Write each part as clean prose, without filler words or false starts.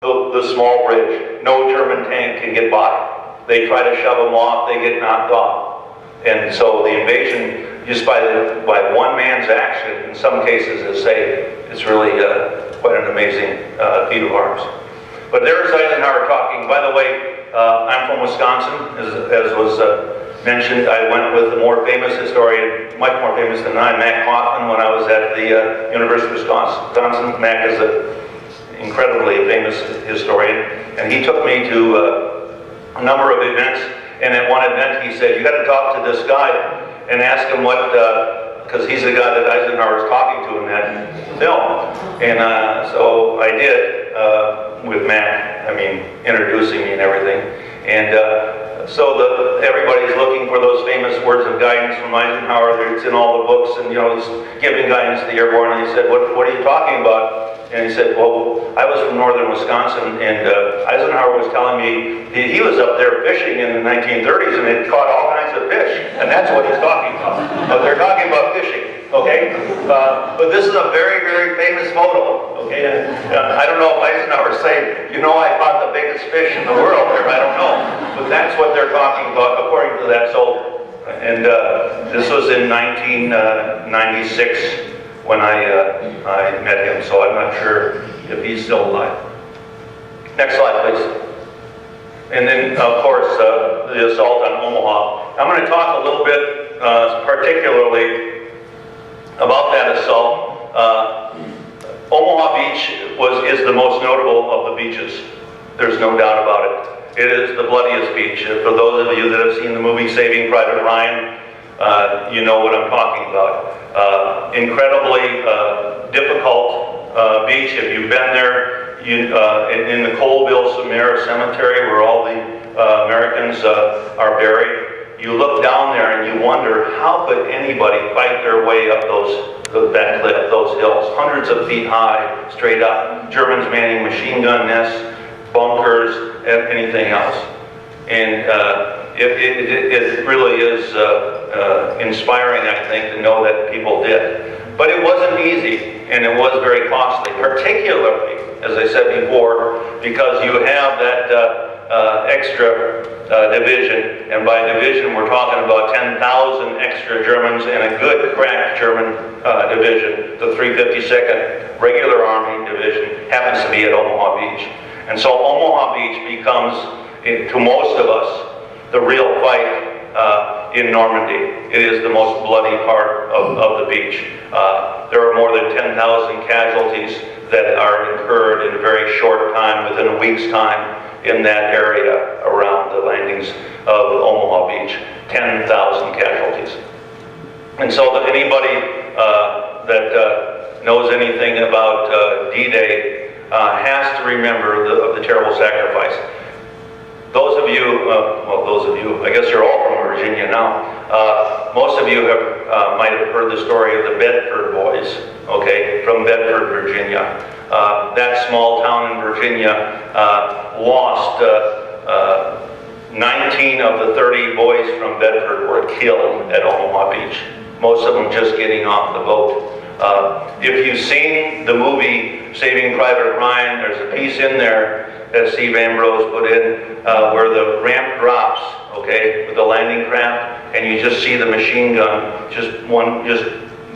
the small bridge. No German tank can get by. They try to shove them off, they get knocked off. And so the invasion, just by one man's action, in some cases, is say, it's really quite an amazing feat of arms. But there's Eisenhower talking. By the way, I'm from Wisconsin, as was mentioned. I went with the more famous historian, much more famous than I, Mac Hoffman, when I was at the University of Wisconsin. Mac is an incredibly famous historian, and he took me to a number of events. And at one event, he said, "You got to talk to this guy and ask him what," because he's the guy that Eisenhower was talking to in that film. And so I did, with Matt, introducing me and everything. And so everybody's looking for those famous words of guidance from Eisenhower. It's in all the books, and he's giving guidance to the airborne. And he said, what are you talking about? And he said, well, I was from northern Wisconsin, and Eisenhower was telling me he was up there fishing in the 1930s and had caught all kinds of fish. And that's what he's talking about. But they're talking about fishing, okay? But this is a very, very famous photo, okay? I don't know if Eisenhower saying, I caught the biggest fish in the world there, I don't know. But that's what they're talking about, according to that soldier. And this was in 1996. When I met him, so I'm not sure if he's still alive. Next slide, please. And then, of course, the assault on Omaha. I'm going to talk a little bit, particularly about that assault. Omaha Beach is the most notable of the beaches. There's no doubt about it. It is the bloodiest beach. For those of you that have seen the movie Saving Private Ryan, you know what I'm talking about. Incredibly difficult beach. If you've been there, in the Colville-sur-Mer Cemetery, where all the Americans are buried, you look down there and you wonder, how could anybody fight their way up that cliff, those hills, hundreds of feet high, straight up. Germans manning machine gun nests, bunkers, and anything else. And it really is inspiring, I think, to know that people did. But it wasn't easy, and it was very costly, particularly, as I said before, because you have that extra division, and by division we're talking about 10,000 extra Germans and a good crack German division. The 352nd Regular Army Division happens to be at Omaha Beach. And so Omaha Beach becomes, to most of us, the real fight in Normandy. It is the most bloody part of the beach. There are more than 10,000 casualties that are incurred in a very short time, within a week's time, in that area around the landings of Omaha Beach. 10,000 casualties. And so that anybody that knows anything about D-Day has to remember the terrible sacrifice. Those of you, I guess you're all from Virginia now. Most of you might have heard the story of the Bedford Boys, okay, from Bedford, Virginia. That small town in Virginia lost 19 of the 30 boys from Bedford were killed at Omaha Beach. Most of them just getting off the boat. If you've seen the movie Saving Private Ryan, there's a piece in there that Steve Ambrose put in where the ramp drops, okay, with the landing craft, and you just see the machine gun, just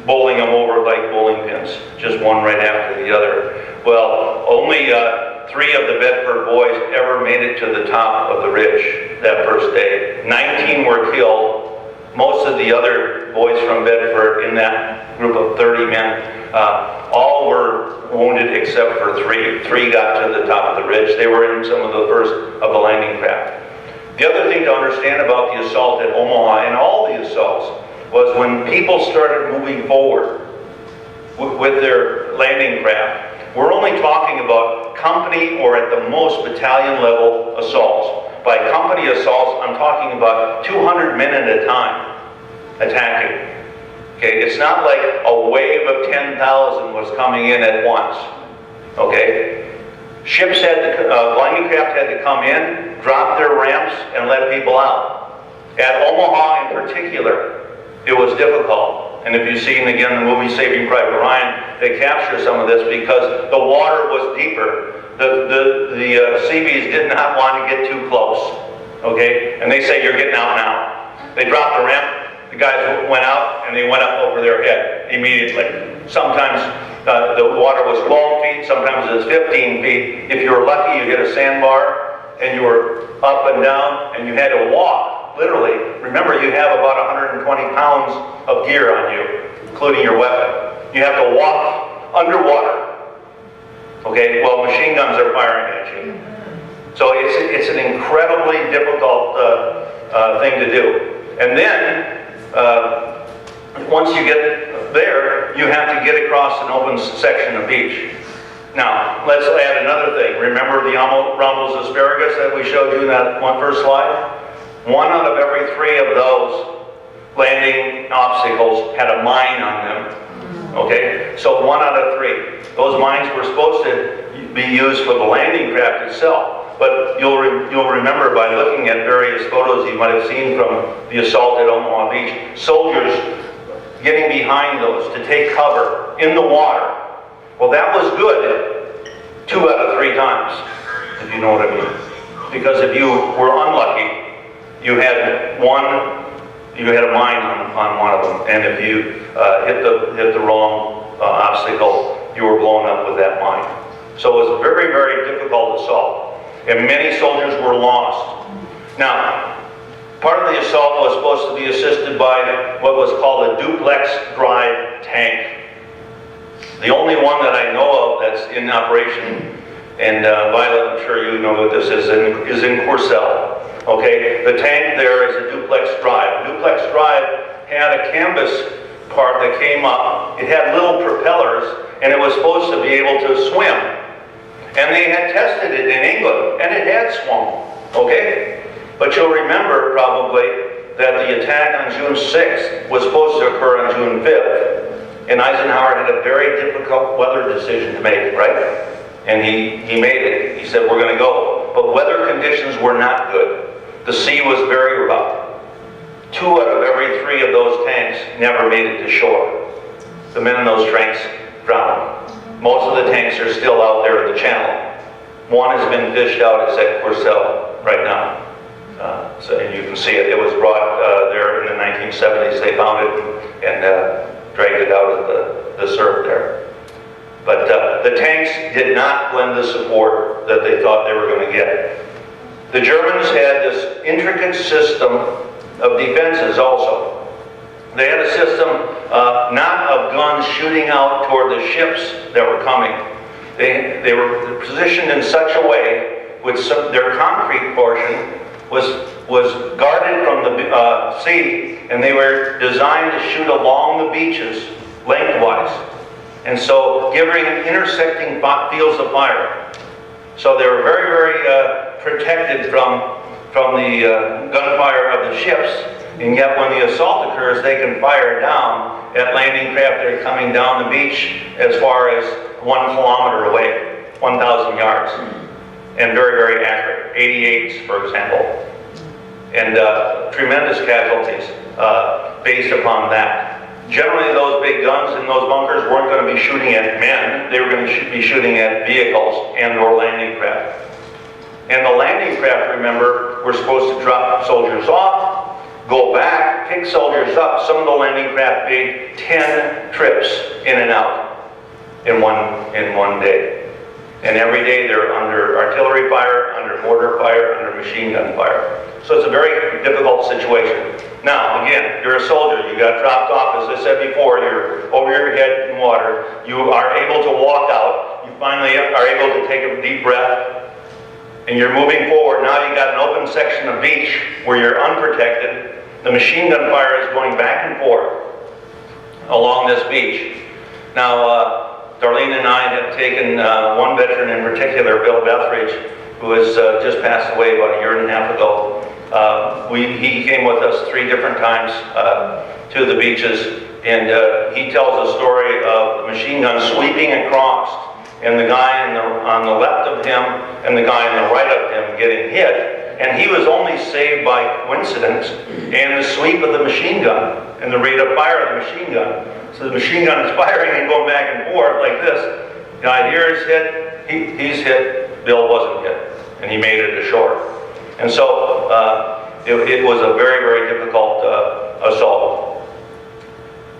bowling them over like bowling pins, just one right after the other. Well, only 3 of the Bedford boys ever made it to the top of the ridge that first day. 19 were killed. Most of the other boys from Bedford in that group of 30 men, all were wounded except for 3. 3 got to the top of the ridge. They were in some of the first of the landing craft. The other thing to understand about the assault at Omaha, and all the assaults, was when people started moving forward with their landing craft. We're only talking about company or at the most battalion level assaults. By company assaults, I'm talking about 200 men at a time attacking. Okay, it's not like a wave of 10,000 was coming in at once. Okay, ships had to, landing craft had to come in, drop their ramps, and let people out. At Omaha in particular, it was difficult. And if you've seen again the movie Saving Private Ryan, they capture some of this because the water was deeper. the Seabees did not want to get too close, okay? And they say, you're getting out now. They dropped the ramp, the guys went out, and they went up over their head immediately. Sometimes the water was 12 feet, sometimes it was 15 feet. If you were lucky, you hit a sandbar, and you were up and down, and you had to walk, literally. Remember, you have about 120 pounds of gear on you, including your weapon. You have to walk underwater. Okay, well, machine guns are firing at you. So it's an incredibly difficult thing to do. And then, once you get there, you have to get across an open section of beach. Now, let's add another thing. Remember the Rommel's asparagus that we showed you in that first slide? 1 out of every 3 of those landing obstacles had a mine on them. Okay, so 1 out of 3. Those mines were supposed to be used for the landing craft itself, but you'll remember by looking at various photos you might have seen from the assault at Omaha Beach, soldiers getting behind those to take cover in the water. Well, that was good 2 out of 3 times, if you know what I mean. Because if you were unlucky, you had a mine on one of them, and if you hit the wrong obstacle, you were blown up with that mine. So it was a very, very difficult assault, and many soldiers were lost. Now, part of the assault was supposed to be assisted by what was called a duplex drive tank. The only one that I know of that's in operation, and Violet, I'm sure you know what this is in Courcelle. Okay, the tank there is a duplex drive. Duplex drive had a canvas part that came up. It had little propellers, and it was supposed to be able to swim. And they had tested it in England, and it had swum. Okay? But you'll remember probably that the attack on June 6th was supposed to occur on June 5th. And Eisenhower had a very difficult weather decision to make, right? And he made it. He said, we're going to go. But weather conditions were not good. The sea was very rough. 2 out of every 3 of those tanks never made it to shore. The men in those tanks drowned. Most of the tanks are still out there in the channel. One has been fished out. It's at Courcelle right now. So you can see it. It was brought there in the 1970s. They found it and dragged it out of the surf there. But the tanks did not lend the support that they thought they were going to get. The Germans had this intricate system of defenses also. They had a system not of guns shooting out toward the ships that were coming. They were positioned in such a way, with their concrete portion was guarded from the sea, and they were designed to shoot along the beaches lengthwise. And so giving intersecting fields of fire. So they were very, very protected from the gunfire of the ships, and yet when the assault occurs, they can fire down at landing craft that are coming down the beach as far as 1 kilometer away, 1,000 yards, and very, very accurate, 88s, for example, and tremendous casualties based upon that. Generally, those big guns in those bunkers weren't going to be shooting at men. They were going to be shooting at vehicles and or landing craft. And the landing craft, remember, were supposed to drop soldiers off, go back, pick soldiers up. Some of the landing craft made 10 trips in and out in one day. And every day they're under artillery fire, under mortar fire, under machine gun fire. So it's a very difficult situation. Now, again, you're a soldier. You got dropped off, as I said before. You're over your head in water. You are able to walk out. You finally are able to take a deep breath. And you're moving forward. Now you got an open section of beach where you're unprotected. The machine gun fire is going back and forth along this beach. Now, Darlene and I have taken one veteran in particular, Bill Bethridge, who has just passed away about 1.5 years ago. He came with us 3 different times to the beaches, and he tells a story of the machine gun sweeping across, and the guy on the left of him and the guy on the right of him getting hit, and he was only saved by coincidence and the sweep of the machine gun and the rate of fire of the machine gun. So the machine gun is firing and going back and forth like this. Guy here is hit, he's hit, Bill wasn't hit, and he made it ashore. And so it was a very, very difficult assault.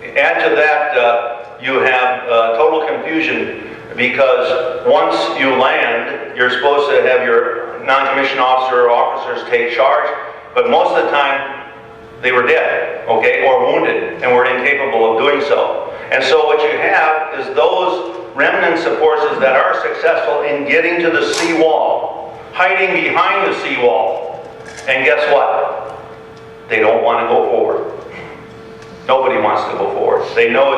Add to that, you have total confusion, because once you land, you're supposed to have your non-commissioned officer or officers take charge, but most of the time they were dead, okay, or wounded, and were incapable of doing so. And so what you have is those remnants of forces that are successful in getting to the seawall, hiding behind the seawall, and guess what? They don't want to go forward. Nobody wants to go forward. They know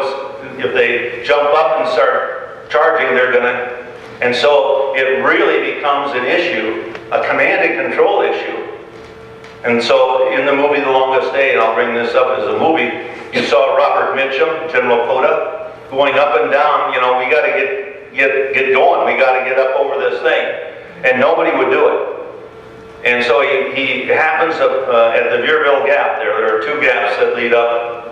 if they jump up and start charging, they're gonna, and so it really becomes an issue, a command and control issue. And so in the movie The Longest Day, and I'll bring this up as a movie, you saw Robert Mitchum, General Coda, going up and down, you know, we gotta get going, we gotta get up over this thing. And nobody would do it. And so he happens at the Vierville Gap there are two gaps that lead up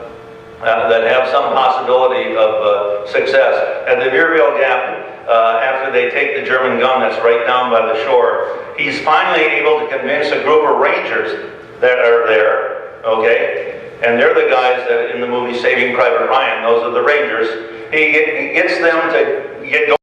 that have some possibility of success. At the Vierville Gap, after they take the German gun that's right down by the shore, he's finally able to convince a group of Rangers that are there, okay? And they're the guys that in the movie Saving Private Ryan, those are the Rangers. He gets them to get going.